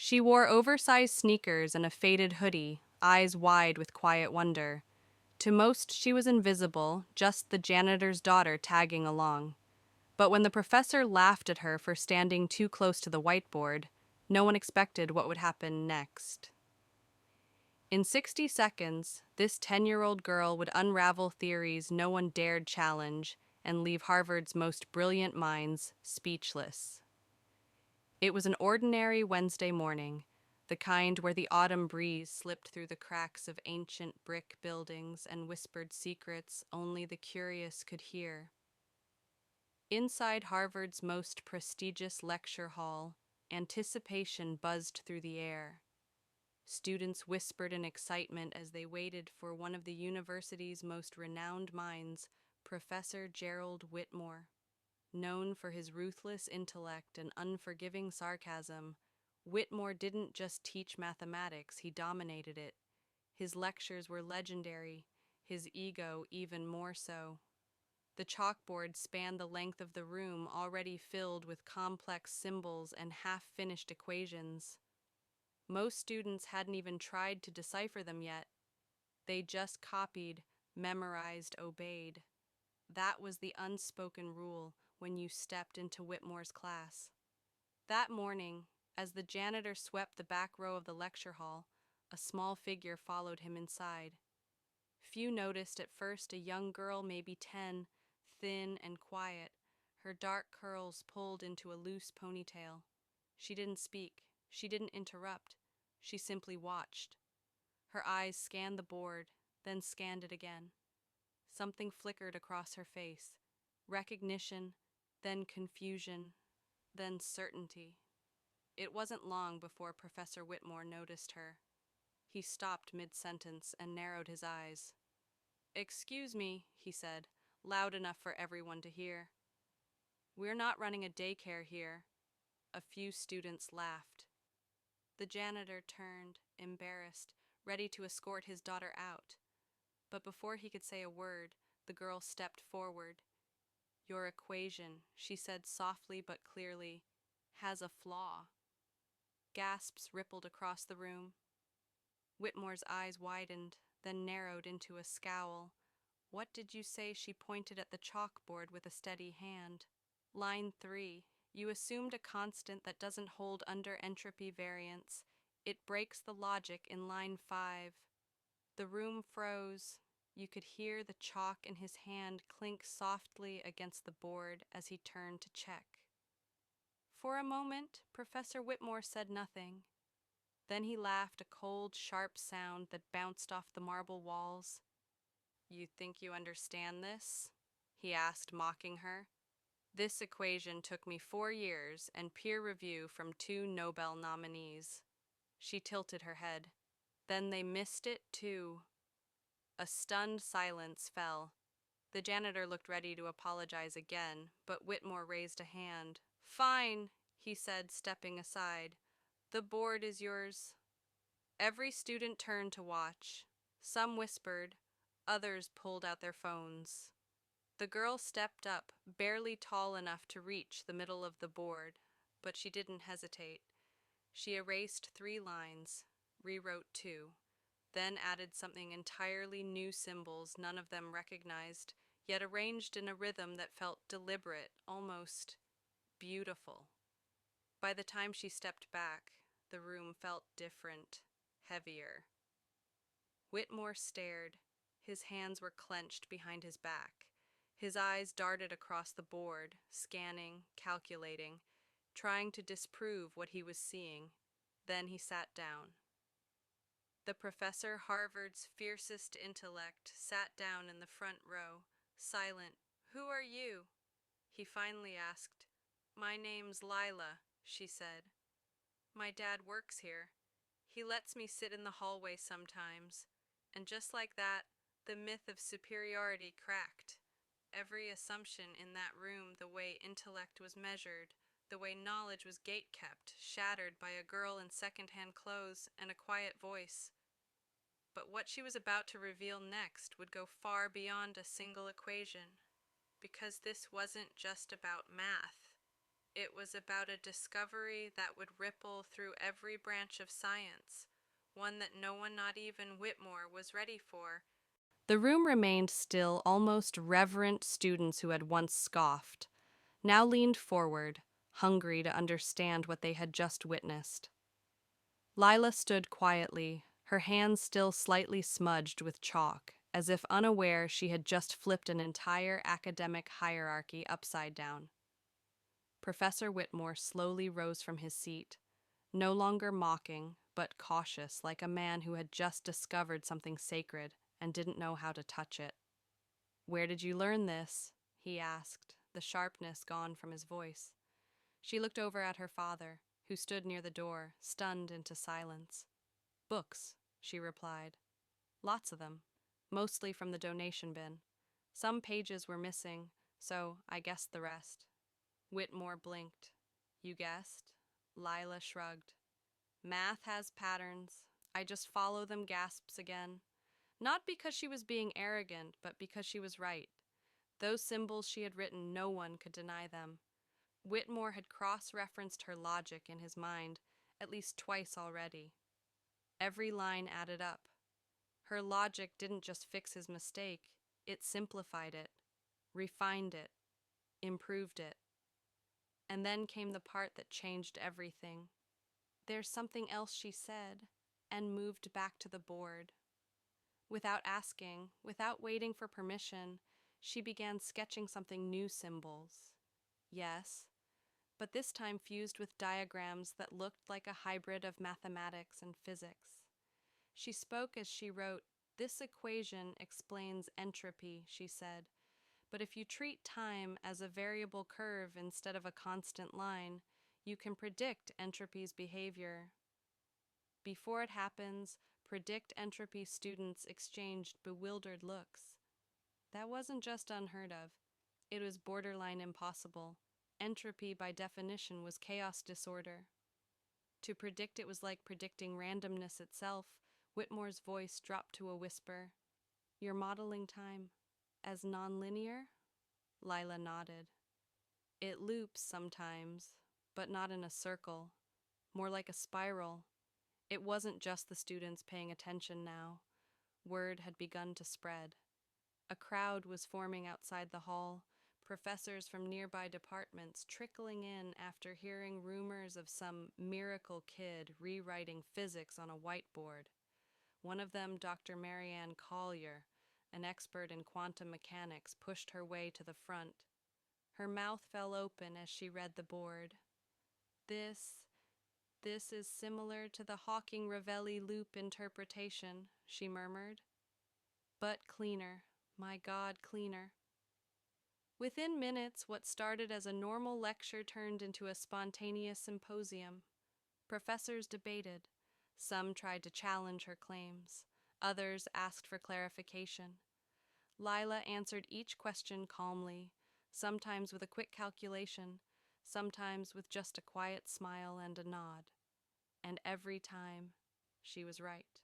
She wore oversized sneakers and a faded hoodie, eyes wide with quiet wonder. To most, she was invisible, just the janitor's daughter tagging along. But when the professor laughed at her for standing too close to the whiteboard, no one expected what would happen next. In 60 seconds, this 10-year-old girl would unravel theories no one dared challenge and leave Harvard's most brilliant minds speechless. It was an ordinary Wednesday morning, the kind where the autumn breeze slipped through the cracks of ancient brick buildings and whispered secrets only the curious could hear. Inside Harvard's most prestigious lecture hall, anticipation buzzed through the air. Students whispered in excitement as they waited for one of the university's most renowned minds, Professor Gerald Whitmore. Known for his ruthless intellect and unforgiving sarcasm, Whitmore didn't just teach mathematics, he dominated it. His lectures were legendary, his ego even more so. The chalkboard spanned the length of the room, already filled with complex symbols and half-finished equations. Most students hadn't even tried to decipher them yet. They just copied, memorized, obeyed. That was the unspoken rule when you stepped into Whitmore's class. That morning, as the janitor swept the back row of the lecture hall, a small figure followed him inside. Few noticed at first a young girl, maybe 10, thin and quiet, her dark curls pulled into a loose ponytail. She didn't speak. She didn't interrupt. She simply watched. Her eyes scanned the board, then scanned it again. Something flickered across her face. Recognition, then confusion, then certainty. It wasn't long before Professor Whitmore noticed her. He stopped mid-sentence and narrowed his eyes. "Excuse me," he said, loud enough for everyone to hear. "We're not running a daycare here." A few students laughed. The janitor turned, embarrassed, ready to escort his daughter out. But before he could say a word, the girl stepped forward. "Your equation," she said softly but clearly, "has a flaw." Gasps rippled across the room. Whitmore's eyes widened, then narrowed into a scowl. "What did you say?" She pointed at the chalkboard with a steady hand. "Line 3. You assumed a constant that doesn't hold under entropy variance. It breaks the logic in line 5. The room froze. You could hear the chalk in his hand clink softly against the board as he turned to check. For a moment, Professor Whitmore said nothing. Then he laughed, a cold, sharp sound that bounced off the marble walls. "You think you understand this?" he asked, mocking her. "This equation took me 4 years and peer review from 2 Nobel nominees." She tilted her head. "Then they missed it, too." A stunned silence fell. The janitor looked ready to apologize again, but Whitmore raised a hand. "Fine," he said, stepping aside. "The board is yours." Every student turned to watch. Some whispered, others pulled out their phones. The girl stepped up, barely tall enough to reach the middle of the board, but she didn't hesitate. She erased 3 lines, rewrote 2, then added something entirely new, symbols none of them recognized, yet arranged in a rhythm that felt deliberate, almost beautiful. By the time she stepped back, the room felt different, heavier. Whitmore stared. His hands were clenched behind his back. His eyes darted across the board, scanning, calculating, trying to disprove what he was seeing. Then he sat down. The professor, Harvard's fiercest intellect, sat down in the front row, silent. "Who are you?" he finally asked. "My name's Lila," she said. "My dad works here. He lets me sit in the hallway sometimes." And just like that, the myth of superiority cracked. Every assumption in that room, the way intellect was measured, the way knowledge was gate-kept, shattered by a girl in second-hand clothes and a quiet voice. But what she was about to reveal next would go far beyond a single equation, because this wasn't just about math. It was about a discovery that would ripple through every branch of science, one that no one, not even Whitmore, was ready for. The room remained still. Almost reverent students who had once scoffed now leaned forward, hungry to understand what they had just witnessed. Lila stood quietly, her hands still slightly smudged with chalk, as if unaware she had just flipped an entire academic hierarchy upside down. Professor Whitmore slowly rose from his seat, no longer mocking, but cautious, like a man who had just discovered something sacred and didn't know how to touch it. "Where did you learn this?" he asked, the sharpness gone from his voice. She looked over at her father, who stood near the door, stunned into silence. "Books," she replied. "Lots of them, mostly from the donation bin. Some pages were missing, so I guessed the rest." Whitmore blinked. "You guessed?" Lila shrugged. "Math has patterns. I just follow them." Gasps again. Not because she was being arrogant, but because she was right. Those symbols she had written, no one could deny them. Whitmore had cross-referenced her logic in his mind at least twice already. Every line added up. Her logic didn't just fix his mistake, it simplified it, refined it, improved it. And then came the part that changed everything. "There's something else," she said, and moved back to the board. Without asking, without waiting for permission, she began sketching something new. Symbols. Yes, but this time fused with diagrams that looked like a hybrid of mathematics and physics. She spoke as she wrote. "This equation explains entropy," she said. "But if you treat time as a variable curve instead of a constant line, you can predict entropy's behavior." Before it happens, predict entropy. Students exchanged bewildered looks. That wasn't just unheard of. It was borderline impossible. Entropy, by definition, was chaos disorder. To predict it was like predicting randomness itself. Whitmore's voice dropped to a whisper. "You're modeling time as nonlinear?" Lila nodded. "It loops sometimes, but not in a circle, more like a spiral." It wasn't just the students paying attention now. Word had begun to spread. A crowd was forming outside the hall, professors from nearby departments trickling in after hearing rumors of some miracle kid rewriting physics on a whiteboard. One of them, Dr. Marianne Collier, an expert in quantum mechanics, pushed her way to the front. Her mouth fell open as she read the board. This is similar to the Hawking-Ravelli loop interpretation," she murmured. "But cleaner. My God, cleaner." Within minutes, what started as a normal lecture turned into a spontaneous symposium. Professors debated. Some tried to challenge her claims. Others asked for clarification. Lila answered each question calmly, sometimes with a quick calculation, sometimes with just a quiet smile and a nod. And every time, she was right.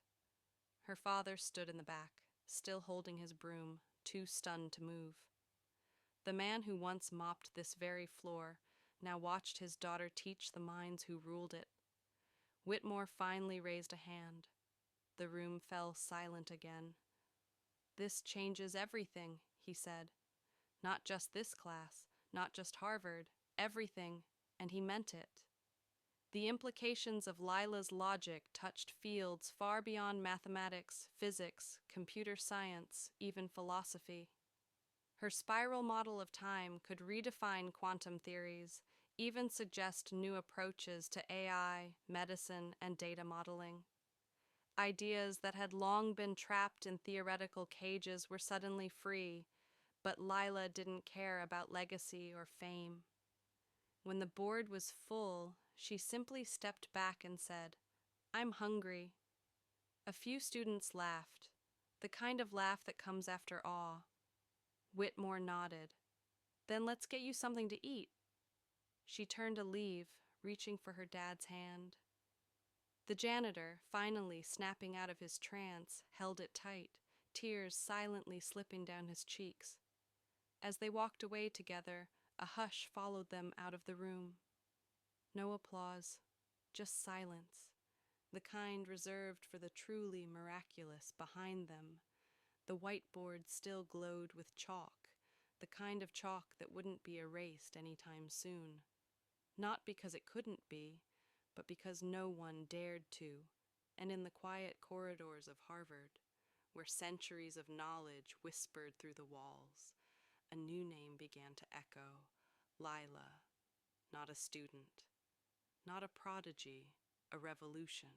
Her father stood in the back, still holding his broom, too stunned to move. The man who once mopped this very floor now watched his daughter teach the minds who ruled it. Whitmore finally raised a hand. The room fell silent again. "This changes everything," he said. "Not just this class, not just Harvard, everything," and he meant it. The implications of Lila's logic touched fields far beyond mathematics, physics, computer science, even philosophy. Her spiral model of time could redefine quantum theories, even suggest new approaches to AI, medicine, and data modeling. Ideas that had long been trapped in theoretical cages were suddenly free, but Lila didn't care about legacy or fame. When the board was full, she simply stepped back and said, "I'm hungry." A few students laughed, the kind of laugh that comes after awe. Whitmore nodded. "Then let's get you something to eat." She turned to leave, reaching for her dad's hand. The janitor, finally snapping out of his trance, held it tight, tears silently slipping down his cheeks. As they walked away together, a hush followed them out of the room. No applause, just silence, the kind reserved for the truly miraculous behind them. The whiteboard still glowed with chalk, the kind of chalk that wouldn't be erased anytime soon. Not because it couldn't be, but because no one dared to. And in the quiet corridors of Harvard, where centuries of knowledge whispered through the walls, a new name began to echo: Lila. Not a student, not a prodigy, a revolution.